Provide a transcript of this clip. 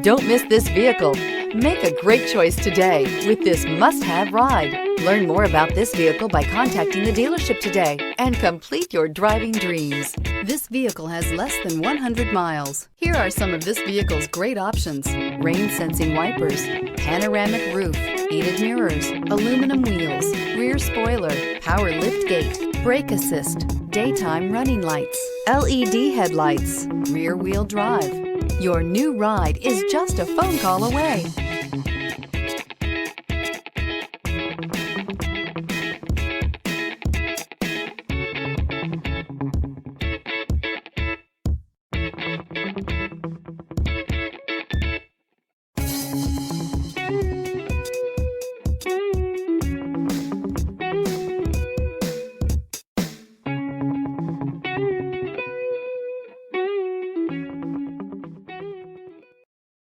Don't miss this vehicle. Make a great choice today with this must-have ride. Learn more about this vehicle by contacting the dealership today and complete your driving dreams. This vehicle has less than 100 miles. Here are some of this vehicle's great options: rain-sensing wipers, panoramic roof, heated mirrors, aluminum wheels, rear spoiler, power liftgate, brake assist, daytime running lights, LED headlights, rear-wheel drive. Your new ride is just a phone call away.